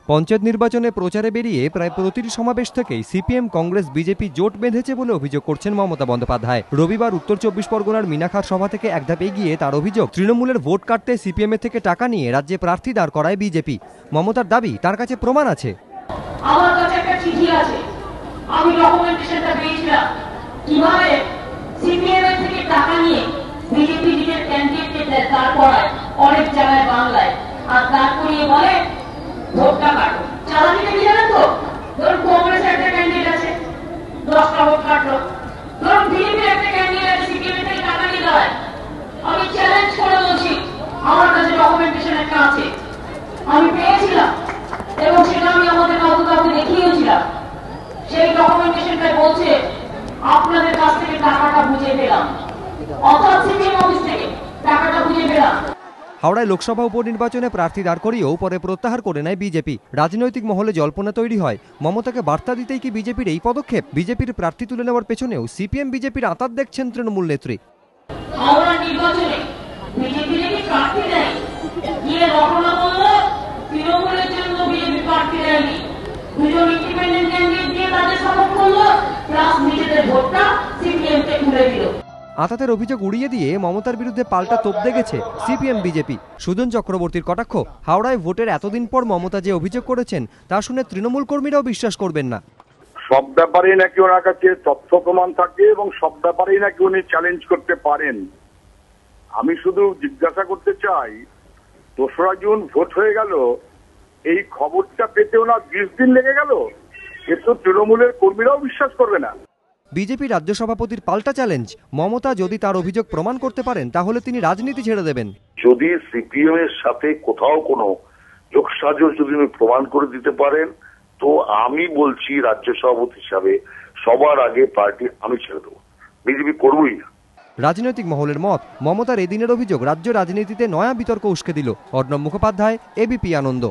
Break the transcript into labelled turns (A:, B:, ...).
A: পঞ্চায়েত নির্বাচনে প্রচারে বেরিয়ে প্রায় প্রতিটি সমাবেশ থেকেই সিপিএম কংগ্রেস বিজেপি জোট বেঁধেছে বলে অভিযোগ করছেন মমতা বন্দ্যোপাধ্যায়। রবিবার উত্তর 24 পরগনার মিনাখার সভা থেকে এক ধাপ এগিয়ে তার অভিযোগ, তৃণমূলের ভোট কাটতে সিপিএম এর থেকে টাকা নিয়ে রাজ্যে প্রার্থী দাঁড় করায় বিজেপি। মমতার দাবি, তার কাছে প্রমাণ আছে।
B: আমার কাছে একটা চিঠি আছে, আমি ডকুমেন্টেশনটা পেয়েছিলাম কিভাবে সিপিএম এর থেকে টাকা নিয়ে বিজেপি নিজের ক্যান্ডিডেটকে দাঁড় করায় অনেক জায়গায় বাংলায়, আর তারপরে বলে ভোটটা কাটো। চালানিটা কি জানেন তো? ধরুন কংগ্রেসের একটা ক্যান্ডিডেট আছে, 10টা ভোট কাটলো। ধরুন বিজেপির একটা ক্যান্ডিডেট আছে, সিপিএম এর থেকে টাকা নিয়ে দাঁড়ায়। আমি চ্যালেঞ্জ করে বলছি, আমার কাছে ডকুমেন্টেশন একটা আছে, আমি পেয়েছিলাম এবং সেটা আমি আমাদের কাউকে দেখিয়েছিলাম। সেই ডকুমেন্টেশনটা বলছে আপনাদের কাছ থেকে টাকাটা বুঝে পেলাম, অর্থাৎ সিপিএম অফিস থেকে টাকাটা বুঝে পেলাম।
A: হাওড়ায় লোকসভা উপনির্বাচনে প্রার্থী দাঁড় করিয়েও পরে প্রত্যাহার করে নেয় বিজেপি। রাজনৈতিক মহলে জল্পনা তৈরি হয়, মমতাকে বার্তা দিতেই কি বিজেপির এই পদক্ষেপ? বিজেপির প্রার্থী তুলে নেওয়ার পেছনেও সিপিএম বিজেপির আঁতাত দেখছেন তৃণমূল নেত্রী।
B: হাওড়া নির্বাচনে বিজেপি নাকি প্রার্থী দেয়, গিয়ে রটনা বললো তৃণমূলের জন্য বিজেপি প্রার্থী দেয়নি, দুজন ইন্ডিপেন্ডেন্ট ক্যান্ডিডেট দিয়ে তাদের সাপোর্ট করলো, প্লাস নিজেদের ভোটটা সিপিএম কে তুলে দিল।
A: আতাতের অভিযোগ উড়িয়ে দিয়ে মমতার বিরুদ্ধে পাল্টা তোপ দেখেছে সিপিএম বিজেপি। সুজন চক্রবর্তীর কটাক্ষ, হাওড়ায় ভোটের এতদিন পর মমতা যে অভিযোগ করেছেন তা শুনে তৃণমূল কর্মীরাও বিশ্বাস করবেন না।
C: সব ব্যাপারেই নাকি ওনার কাছে তথ্য প্রমাণ থাকে এবং সব ব্যাপারেই নাকি উনি চ্যালেঞ্জ করতে পারেন। আমি শুধু জিজ্ঞাসা করতে চাই, 2রা জুন ভোট হয়ে গেল, এই খবরটা পেতে ওনার 20 দিন লেগে গেল, কিন্তু তৃণমূলের কর্মীরাও বিশ্বাস করবে না।
A: বিজেপি রাজ্য সভাপতির পাল্টা চ্যালেঞ্জ, মমতা যদি তার অভিযোগ প্রমাণ করতে পারেন তাহলে তিনি রাজনীতি ছেড়ে দেবেন।
D: যদি সিপিএম এর সাথে কোথাও কোনো যোগসাজশ যদি উনি প্রমাণ করে দিতে পারেন, তো আমি বলছি রাজ্য সভাপতি হিসাবে সবার আগে পার্টি আমি ছেড়ে দেবো, বিজেপি করবই না।
A: রাজনৈতিক মহলের মত, মমতার এদিনের অভিযোগ রাজ্য রাজনীতিতে নয়া বিতর্ক উস্কে দিল। অর্ণব মুখোপাধ্যায়, এবিপি আনন্দ।